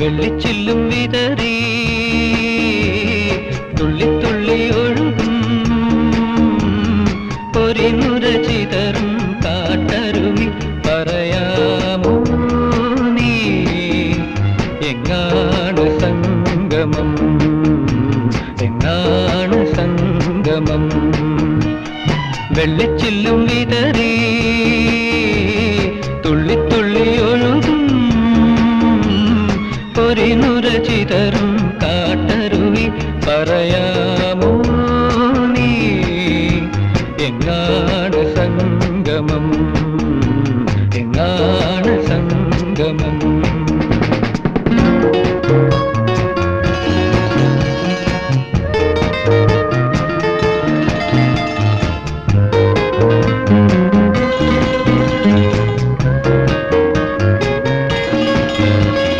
വെള്ളിച്ചില്ലും വിതറി തുള്ളി തുള്ളി ഒഴുകും പൊരിനുര ചിതറും കാട്ടരുവി പറയാമോ നീ എങ്ങാണ് സംഗമം എങ്ങാണ് സംഗമം വെള്ളിച്ചില്ലും വിതറി തുള്ളി തുള്ളി ഒഴുകും പൊരിനുര ചിതറും കാട്ടരുവി പറയാ